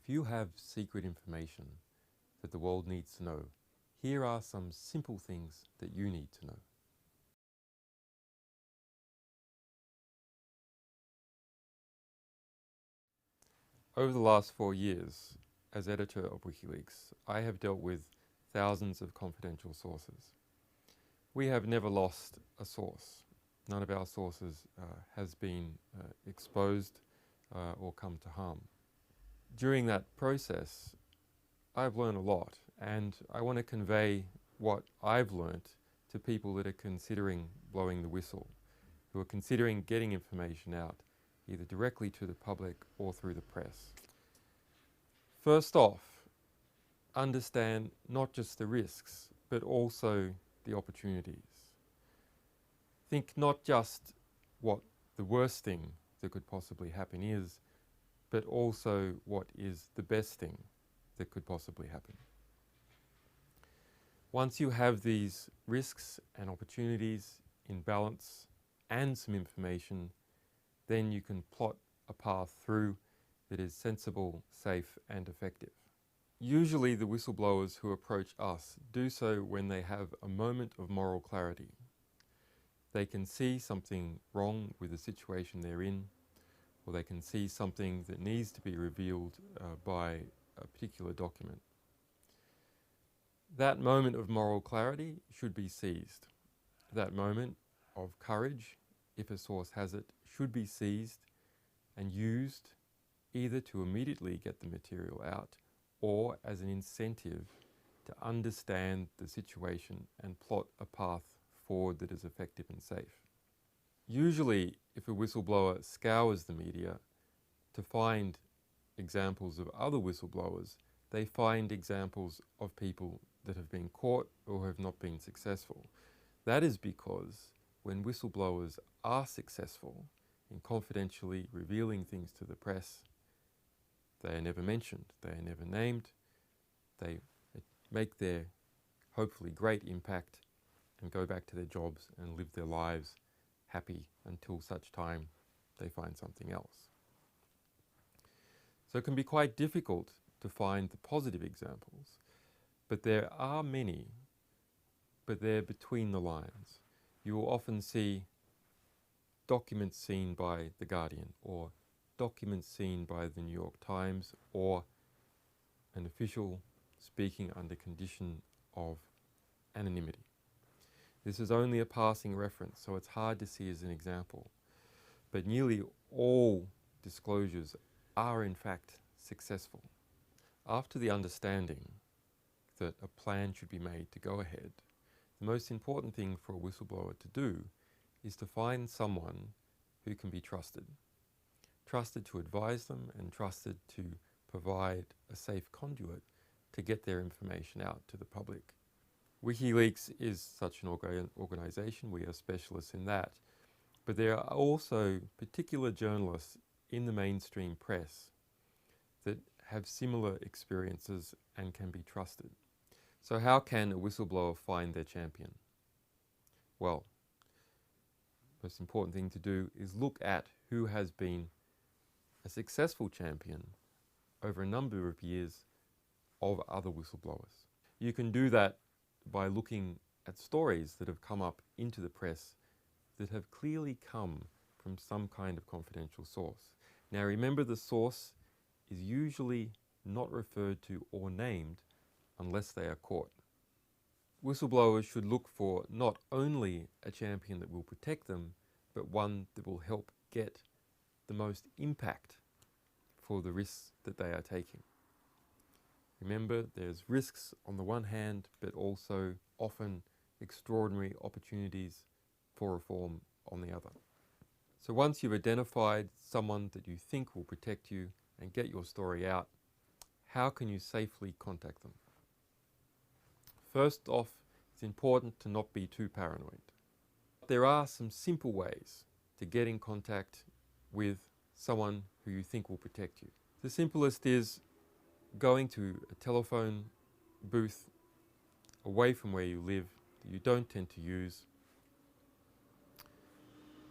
If you have secret information that the world needs to know, here are some simple things that you need to know. Over the last 4 years, as editor of Wikileaks, I have dealt with thousands of confidential sources. We have never lost a source. None of our sources has been exposed or come to harm. During that process, I've learned a lot, and I want to convey what I've learnt to people that are considering blowing the whistle, who are considering getting information out, either directly to the public or through the press. First off, understand not just the risks, but also the opportunities. Think not just what the worst thing that could possibly happen is, but also what is the best thing that could possibly happen. Once you have these risks and opportunities in balance and some information, then you can plot a path through that is sensible, safe, and effective. Usually the whistleblowers who approach us do so when they have a moment of moral clarity. They can see something wrong with the situation they're in, or they can see something that needs to be revealed by a particular document. That moment of moral clarity should be seized. That moment of courage, if a source has it, should be seized and used either to immediately get the material out or as an incentive to understand the situation and plot a path forward that is effective and safe. Usually, if a whistleblower scours the media to find examples of other whistleblowers, they find examples of people that have been caught or have not been successful. That is because when whistleblowers are successful in confidentially revealing things to the press, they are never mentioned, they are never named, they make their hopefully great impact and go back to their jobs and live their lives happy until such time they find something else. So it can be quite difficult to find the positive examples, but there are many, but they're between the lines. You will often see documents seen by The Guardian or documents seen by the New York Times or an official speaking under condition of anonymity. This is only a passing reference, so it's hard to see as an example. But nearly all disclosures are in fact successful. After the understanding that a plan should be made to go ahead, the most important thing for a whistleblower to do is to find someone who can be trusted. Trusted to advise them and trusted to provide a safe conduit to get their information out to the public. Wikileaks is such an organization, we are specialists in that, but there are also particular journalists in the mainstream press that have similar experiences and can be trusted. So how can a whistleblower find their champion? Well, the most important thing to do is look at who has been a successful champion over a number of years of other whistleblowers. You can do that by looking at stories that have come up into the press that have clearly come from some kind of confidential source. Now remember, the source is usually not referred to or named unless they are caught. Whistleblowers should look for not only a champion that will protect them, but one that will help get the most impact for the risks that they are taking. Remember, there's risks on the one hand, but also often extraordinary opportunities for reform on the other. So once you've identified someone that you think will protect you and get your story out, how can you safely contact them? First off, it's important to not be too paranoid. There are some simple ways to get in contact with someone who you think will protect you. The simplest is going to a telephone booth away from where you live that you don't tend to use,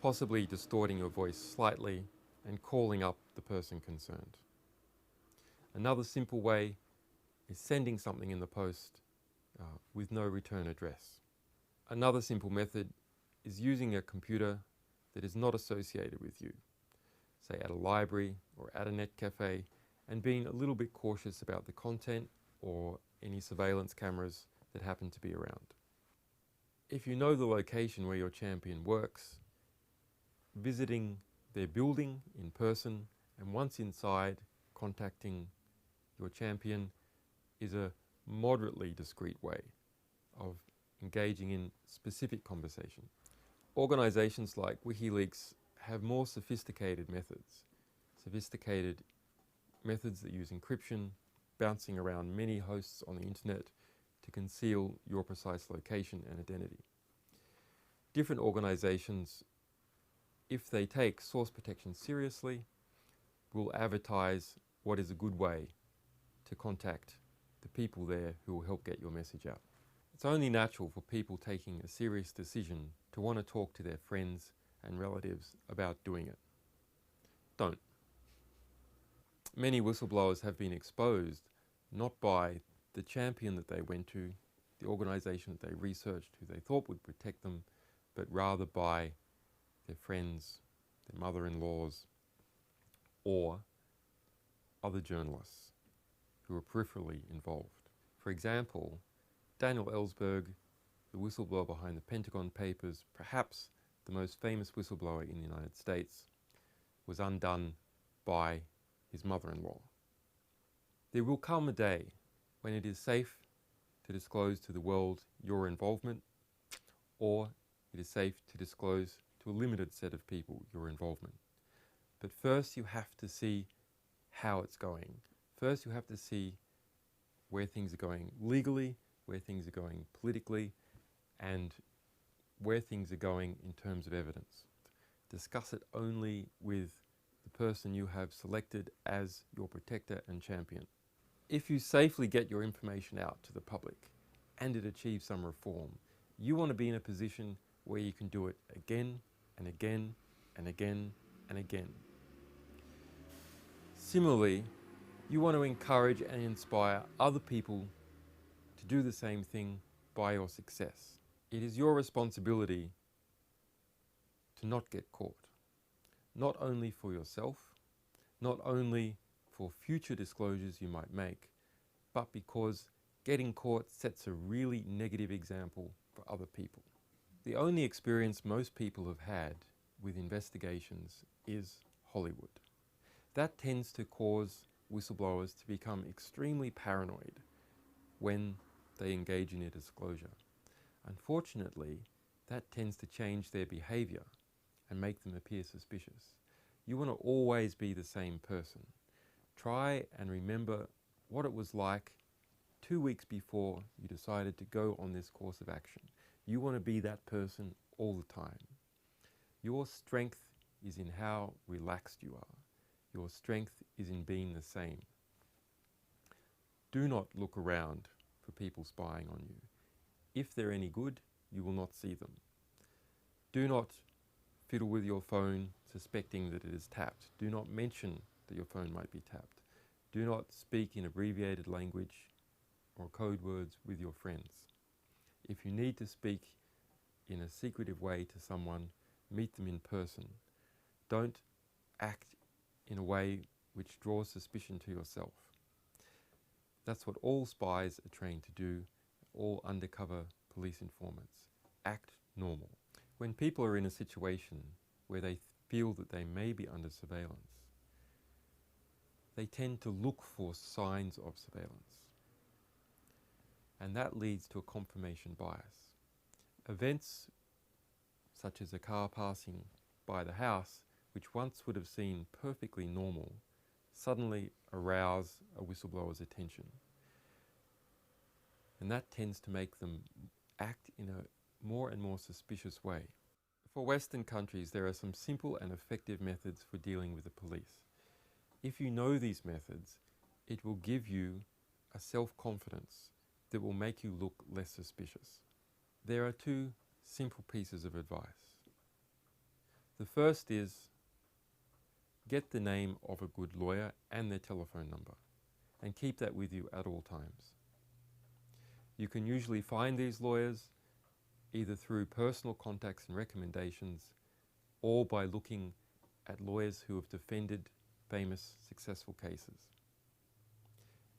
possibly distorting your voice slightly and calling up the person concerned. Another simple way is sending something in the post with no return address. Another simple method is using a computer that is not associated with you, say at a library or at a net cafe, and being a little bit cautious about the content or any surveillance cameras that happen to be around. If you know the location where your champion works, visiting their building in person, and once inside, contacting your champion is a moderately discreet way of engaging in specific conversation. Organizations like Wikileaks have more sophisticated methods that use encryption, bouncing around many hosts on the internet to conceal your precise location and identity. Different organizations, if they take source protection seriously, will advertise what is a good way to contact the people there who will help get your message out. It's only natural for people taking a serious decision to want to talk to their friends and relatives about doing it. Don't. Many whistleblowers have been exposed not by the champion that they went to, the organization that they researched who they thought would protect them, but rather by their friends, their mother-in-laws, or other journalists who are peripherally involved. For example, Daniel Ellsberg, the whistleblower behind the Pentagon Papers, perhaps the most famous whistleblower in the United States, was undone by his mother-in-law. There will come a day when it is safe to disclose to the world your involvement, or it is safe to disclose to a limited set of people your involvement. But first you have to see how it's going. First you have to see where things are going legally, where things are going politically, and where things are going in terms of evidence. Discuss it only with the person you have selected as your protector and champion. If you safely get your information out to the public and it achieves some reform, you want to be in a position where you can do it again and again and again and again. Similarly, you want to encourage and inspire other people to do the same thing by your success. It is your responsibility to not get caught, not only for yourself, not only for future disclosures you might make, but because getting caught sets a really negative example for other people. The only experience most people have had with investigations is Hollywood. That tends to cause whistleblowers to become extremely paranoid when they engage in a disclosure. Unfortunately, that tends to change their behaviour and make them appear suspicious. You want to always be the same person. Try and remember what it was like 2 weeks before you decided to go on this course of action. You want to be that person all the time. Your strength is in how relaxed you are. Your strength is in being the same. Do not look around for people spying on you. If they're any good, you will not see them. Do not fiddle with your phone suspecting that it is tapped. Do not mention that your phone might be tapped. Do not speak in abbreviated language or code words with your friends. If you need to speak in a secretive way to someone, meet them in person. Don't act in a way which draws suspicion to yourself. That's what all spies are trained to do, all undercover police informants. Act normal. When people are in a situation where they feel that they may be under surveillance, they tend to look for signs of surveillance. And that leads to a confirmation bias. Events such as a car passing by the house, which once would have seemed perfectly normal, suddenly arouse a whistleblower's attention. And that tends to make them act in a more and more suspicious way. For Western countries, there are some simple and effective methods for dealing with the police. If you know these methods, it will give you a self-confidence that will make you look less suspicious. There are two simple pieces of advice. The first is, get the name of a good lawyer and their telephone number. and keep that with you at all times. You can usually find these lawyers either through personal contacts and recommendations or by looking at lawyers who have defended famous successful cases.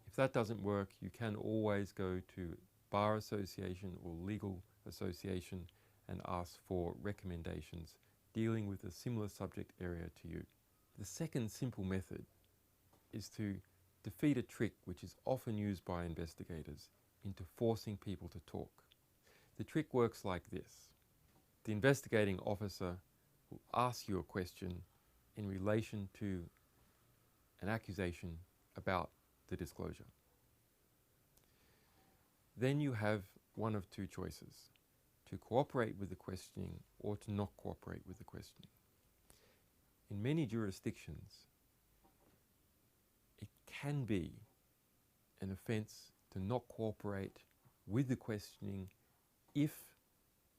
If that doesn't work, you can always go to bar association or legal association and ask for recommendations dealing with a similar subject area to you. The second simple method is to defeat a trick which is often used by investigators into forcing people to talk. The trick works like this. The investigating officer will ask you a question in relation to an accusation about the disclosure. Then you have one of two choices: to cooperate with the questioning or to not cooperate with the questioning. In many jurisdictions, it can be an offence to not cooperate with the questioning if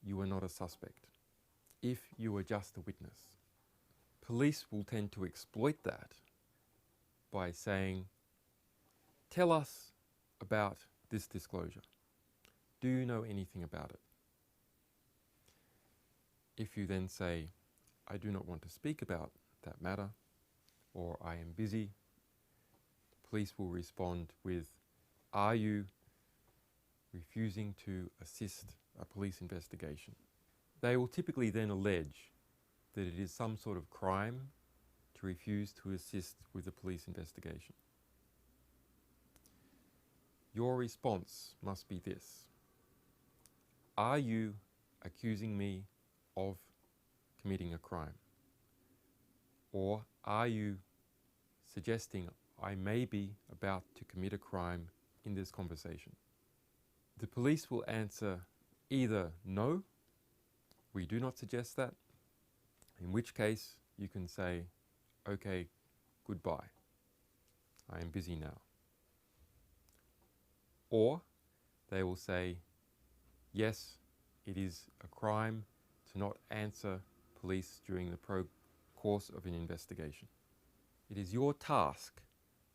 you are not a suspect, if you are just a witness. Police will tend to exploit that by saying, "Tell us about this disclosure. Do you know anything about it?" If you then say, "I do not want to speak about that matter," or "I am busy," police will respond with, "Are you refusing to assist a police investigation?" They will typically then allege that it is some sort of crime to refuse to assist with a police investigation. Your response must be this: are you accusing me of committing a crime? Or are you suggesting I may be about to commit a crime in this conversation? The police will answer either no, we do not suggest that, in which case you can say, "Okay, goodbye. I am busy now." Or they will say, "Yes, it is a crime to not answer police during the course of an investigation." It is your task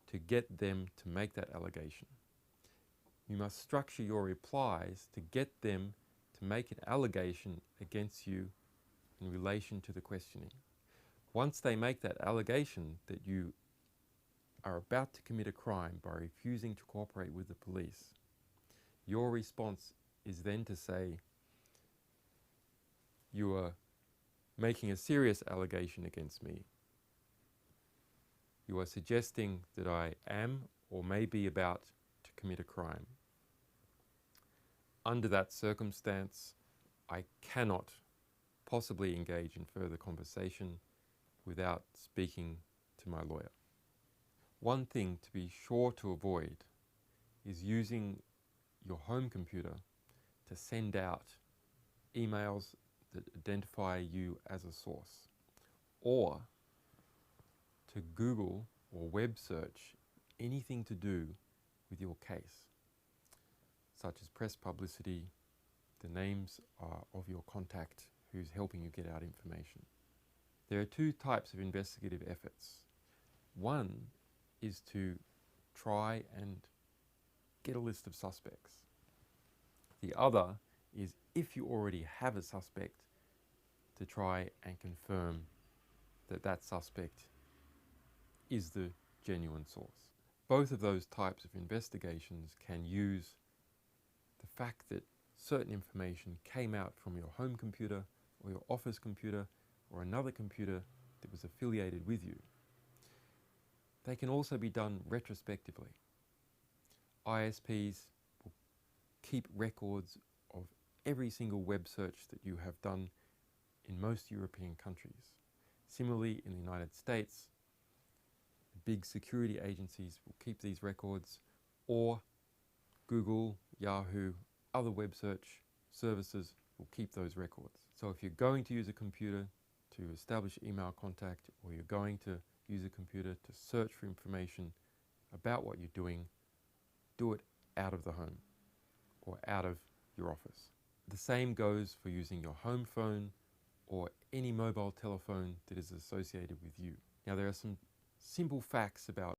to get them to make that allegation. You must structure your replies to get them to make an allegation against you in relation to the questioning. Once they make that allegation that you are about to commit a crime by refusing to cooperate with the police, your response is then to say, "You are making a serious allegation against me. You are suggesting that I am or may be about to commit a crime. Under that circumstance, I cannot possibly engage in further conversation without speaking to my lawyer." One thing to be sure to avoid is using your home computer to send out emails that identify you as a source, or to Google or web search anything to do with your case, such as press publicity, the names of your contact who's helping you get out information. There are two types of investigative efforts. One is to try and get a list of suspects. The other is, if you already have a suspect, to try and confirm that that suspect is the genuine source. Both of those types of investigations can use the fact that certain information came out from your home computer or your office computer or another computer that was affiliated with you. They can also be done retrospectively. ISPs will keep records of every single web search that you have done in most European countries. Similarly, in the United States, big security agencies will keep these records, or Google, Yahoo, other web search services will keep those records. So if you're going to use a computer to establish email contact, or you're going to use a computer to search for information about what you're doing, do it out of the home or out of your office. The same goes for using your home phone or any mobile telephone that is associated with you. Now, there are some simple facts about